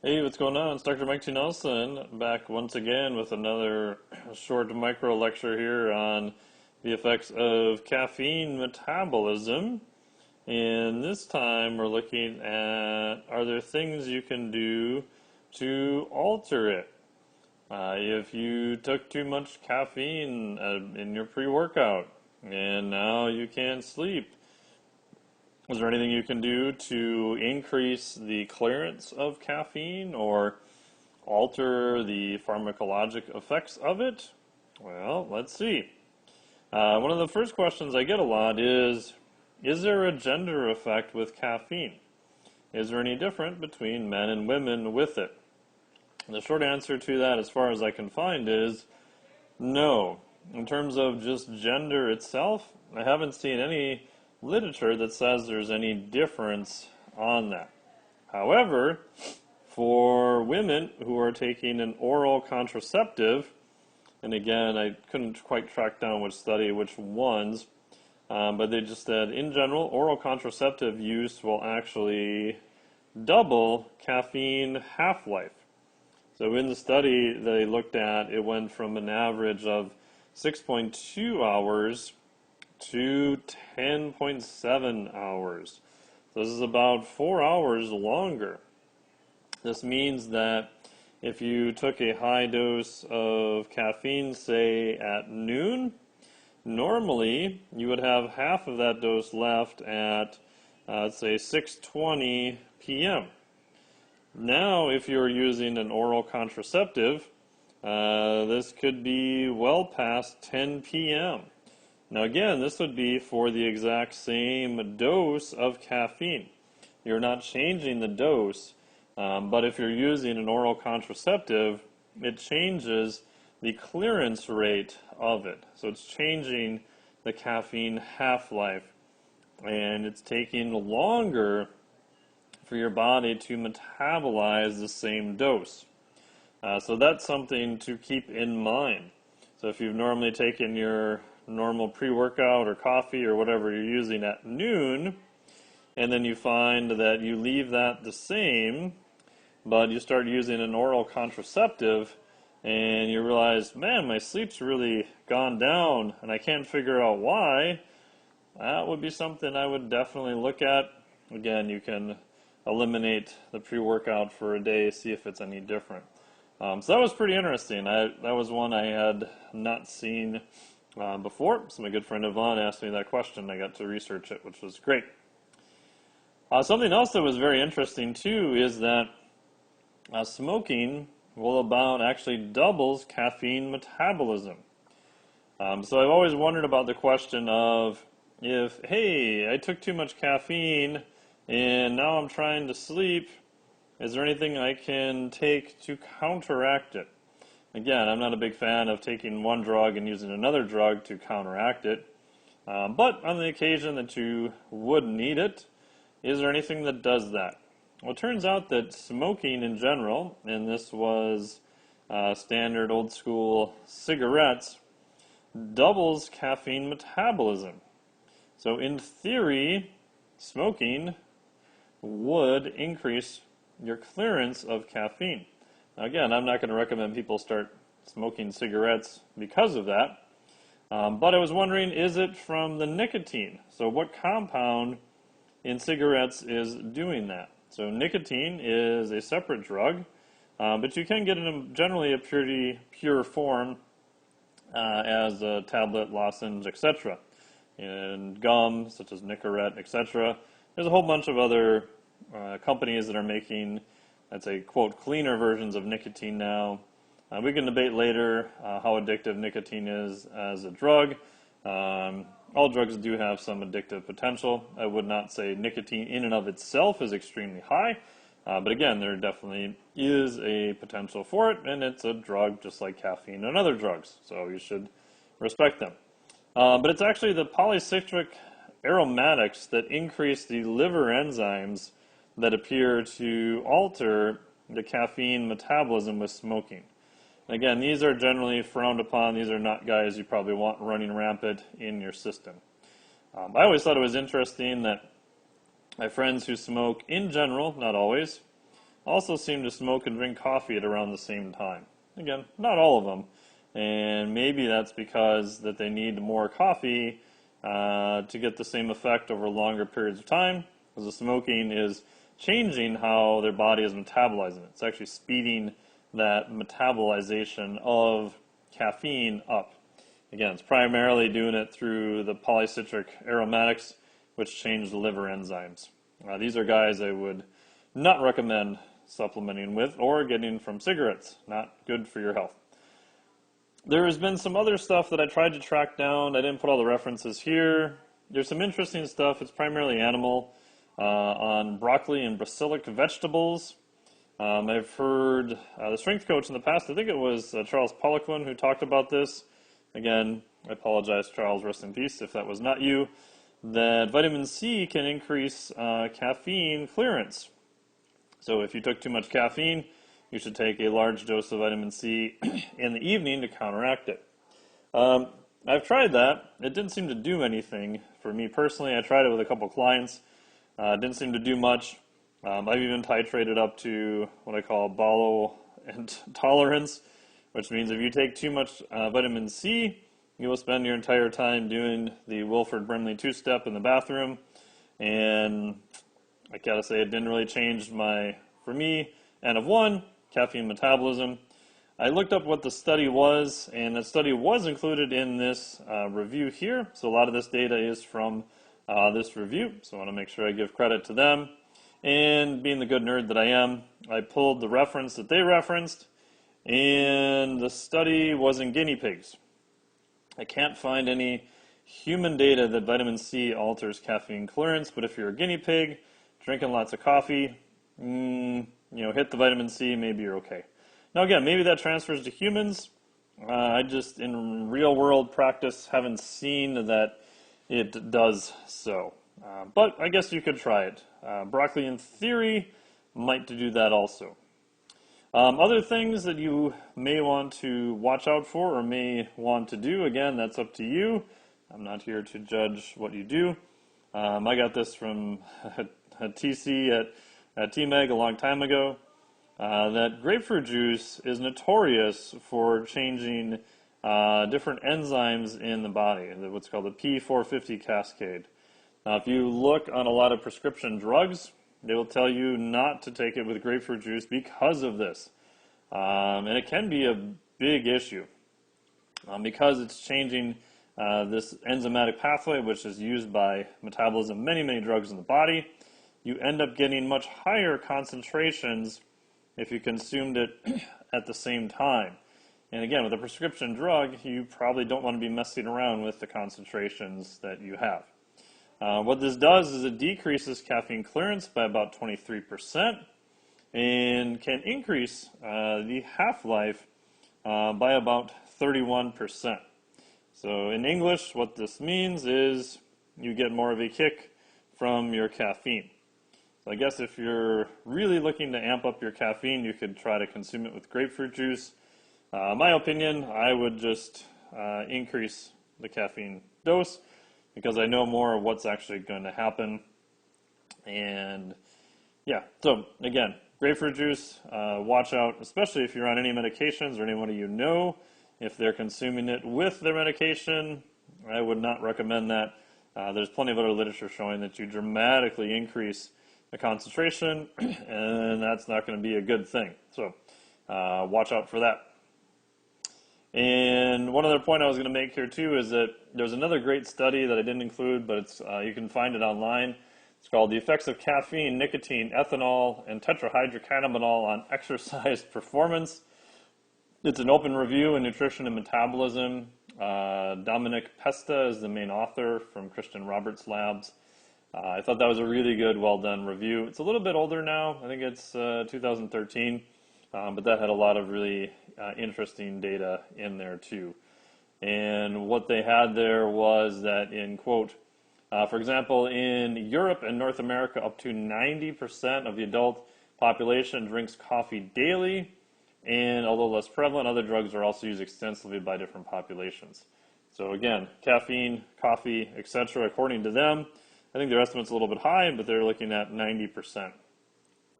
Hey, what's going on? It's Dr. Mike T. Nelson back once again with another short micro lecture here on the effects of caffeine metabolism. And this time we're looking at, are there things you can do to alter it? If you took too much caffeine in your pre-workout and now you can't sleep, is there anything you can do to increase the clearance of caffeine or alter the pharmacologic effects of it? Well, let's see. One of the first questions I get a lot is there a gender effect with caffeine? Is there any difference between men and women with it? And the short answer to that, as far as I can find, is no. In terms of just gender itself, I haven't seen any literature that says there's any difference on that. However, for women who are taking an oral contraceptive, and again, I couldn't quite track down which study, which ones, but they just said, in general, oral contraceptive use will actually double caffeine half-life. So in the study they looked at, it went from an average of 6.2 hours to 10.7 hours. So this is about 4 hours longer. This means that if you took a high dose of caffeine, say at noon, normally you would have half of that dose left at, let's say, 6:20 p.m. Now, if you're using an oral contraceptive, this could be well past 10 p.m. Now again, this would be for the exact same dose of caffeine. You're not changing the dose, but if you're using an oral contraceptive, it changes the clearance rate of it. So it's changing the caffeine half-life, and it's taking longer for your body to metabolize the same dose. So that's something to keep in mind. So if you've normally taken your normal pre-workout or coffee or whatever you're using at noon, and then you find that you leave that the same, but you start using an oral contraceptive, and you realize, man, my sleep's really gone down, and I can't figure out why, that would be something I would definitely look at. Again, you can eliminate the pre-workout for a day, see if it's any different. So that was pretty interesting. That was one I had not seen before. So my good friend Yvonne asked me that question. I got to research it, which was great. Something else that was very interesting too is that smoking actually doubles caffeine metabolism. So I've always wondered about the question of if, hey, I took too much caffeine and now I'm trying to sleep, is there anything I can take to counteract it? Again, I'm not a big fan of taking one drug and using another drug to counteract it, but on the occasion that you would need it, is there anything that does that? Well, it turns out that smoking in general, and this was standard old school cigarettes, doubles caffeine metabolism. So in theory, smoking would increase your clearance of caffeine. Now again, I'm not going to recommend people start smoking cigarettes because of that, but I was wondering, is it from the nicotine? So what compound in cigarettes is doing that? So nicotine is a separate drug, but you can get it in generally a pretty pure form as a tablet, lozenge, etc. And gum, such as Nicorette, etc. There's a whole bunch of other companies that are making, I'd say, quote, cleaner versions of nicotine now. We can debate later how addictive nicotine is as a drug. All drugs do have some addictive potential. I would not say nicotine in and of itself is extremely high, but again, there definitely is a potential for it, and it's a drug just like caffeine and other drugs, so you should respect them. But it's actually the polycitric aromatics that increase the liver enzymes that appear to alter the caffeine metabolism with smoking. Again, these are generally frowned upon. These are not guys you probably want running rampant in your system. I always thought it was interesting that my friends who smoke, in general, not always, also seem to smoke and drink coffee at around the same time. Again, not all of them. And maybe that's because that they need more coffee to get the same effect over longer periods of time, because the smoking is changing how their body is metabolizing it. It's actually speeding that metabolization of caffeine up. Again, it's primarily doing it through the polycitric aromatics, which change the liver enzymes. These are guys I would not recommend supplementing with or getting from cigarettes. Not good for your health. There has been some other stuff that I tried to track down. I didn't put all the references here. There's some interesting stuff. It's primarily animal on broccoli and basilic vegetables. I've heard the strength coach in the past, I think it was Charles Poliquin, who talked about this. Again, I apologize, Charles, rest in peace if that was not you. That vitamin C can increase caffeine clearance. So if you took too much caffeine, you should take a large dose of vitamin C in the evening to counteract it. I've tried that. It didn't seem to do anything for me personally. I tried it with a couple clients. It didn't seem to do much. I've even titrated up to what I call Balo intolerance, which means if you take too much vitamin C, you will spend your entire time doing the Wilford Brimley two-step in the bathroom. And I gotta say, it didn't really change for me, N of 1, caffeine metabolism. I looked up what the study was, and the study was included in this review here. So a lot of this data is from this review, so I want to make sure I give credit to them. And being the good nerd that I am, I pulled the reference that they referenced, and the study was in guinea pigs. I can't find any human data that vitamin C alters caffeine clearance, but if you're a guinea pig, drinking lots of coffee, hit the vitamin C, maybe you're okay. Now again, maybe that transfers to humans. I just, in real world practice, haven't seen that it does so. But I guess you could try it. Broccoli, in theory, might do that also. Other things that you may want to watch out for or may want to do, again, that's up to you. I'm not here to judge what you do. I got this from a TC at TMEG a long time ago, that grapefruit juice is notorious for changing different enzymes in the body, what's called the P450 cascade. Now, if you look on a lot of prescription drugs, they will tell you not to take it with grapefruit juice because of this. And it can be a big issue because it's changing this enzymatic pathway, which is used by metabolism, many drugs in the body. You end up getting much higher concentrations if you consumed it at the same time. And again, with a prescription drug, you probably don't want to be messing around with the concentrations that you have. What this does is it decreases caffeine clearance by about 23% and can increase the half-life by about 31%. So in English, what this means is you get more of a kick from your caffeine. So I guess if you're really looking to amp up your caffeine, you could try to consume it with grapefruit juice. My opinion, I would just increase the caffeine dose because I know more of what's actually going to happen. And yeah, so again, grapefruit juice, watch out, especially if you're on any medications or anyone you know. If they're consuming it with their medication, I would not recommend that. There's plenty of other literature showing that you dramatically increase the concentration, and that's not going to be a good thing. So watch out for that. And one other point I was going to make here too is that there's another great study that I didn't include, but it's you can find it online. It's called The Effects of Caffeine, Nicotine, Ethanol, and Tetrahydrocannabinol on Exercise Performance. It's an open review in Nutrition and Metabolism. Dominic Pesta is the main author from Christian Roberts Labs. I thought that was a really good, well-done review. It's a little bit older now. I think it's 2013, but that had a lot of really interesting data in there too. And what they had there was that in, quote, for example, in Europe and North America, up to 90% of the adult population drinks coffee daily. And although less prevalent, other drugs are also used extensively by different populations. So again, caffeine, coffee, etc., according to them, I think their estimate's a little bit high, but they're looking at 90%.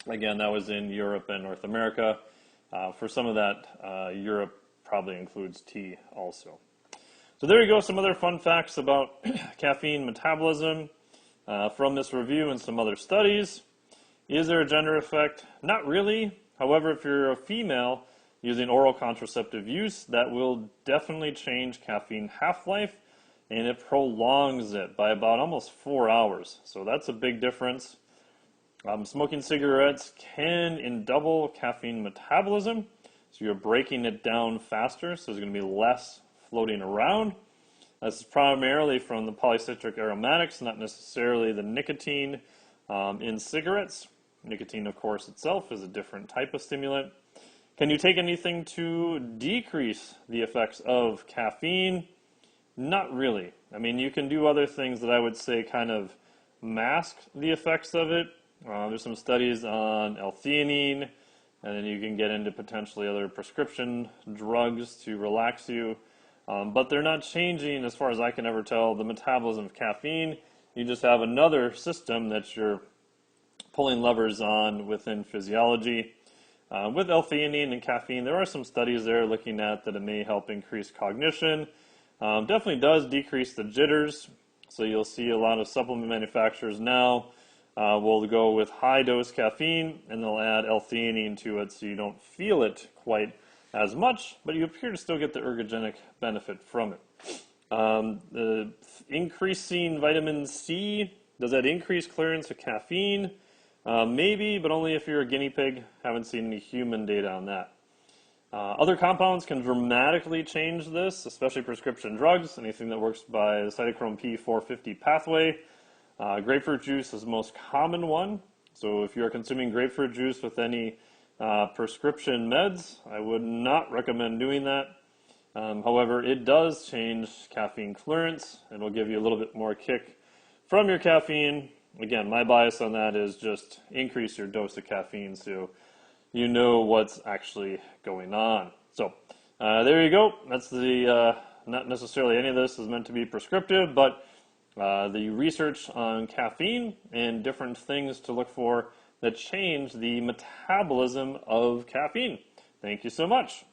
Again, that was in Europe and North America. For some of that, Europe probably includes tea also. So there you go, some other fun facts about caffeine metabolism from this review and some other studies. Is there a gender effect? Not really. However, if you're a female using oral contraceptive use, that will definitely change caffeine half-life, and it prolongs it by about almost 4 hours. So that's a big difference. Smoking cigarettes can double caffeine metabolism, so you're breaking it down faster, so there's going to be less floating around. This is primarily from the polycitric aromatics, not necessarily the nicotine in cigarettes. Nicotine, of course, itself is a different type of stimulant. Can you take anything to decrease the effects of caffeine? Not really. I mean, you can do other things that I would say kind of mask the effects of it. There's some studies on L-theanine, and then you can get into potentially other prescription drugs to relax you. But they're not changing, as far as I can ever tell, the metabolism of caffeine. You just have another system that you're pulling levers on within physiology. With L-theanine and caffeine, there are some studies there looking at that it may help increase cognition. Definitely does decrease the jitters. So you'll see a lot of supplement manufacturers now will go with high-dose caffeine, and they'll add L-theanine to it so you don't feel it quite as much, but you appear to still get the ergogenic benefit from it. The increasing vitamin C, does that increase clearance of caffeine? Maybe, but only if you're a guinea pig. Haven't seen any human data on that. Other compounds can dramatically change this, especially prescription drugs, anything that works by the cytochrome P450 pathway. Grapefruit juice is the most common one. So if you're consuming grapefruit juice with any prescription meds, I would not recommend doing that. However, it does change caffeine clearance. It'll give you a little bit more kick from your caffeine. Again, my bias on that is just increase your dose of caffeine so you know what's actually going on. So there you go. That's the, not necessarily any of this is meant to be prescriptive, but the research on caffeine and different things to look for that change the metabolism of caffeine. Thank you so much.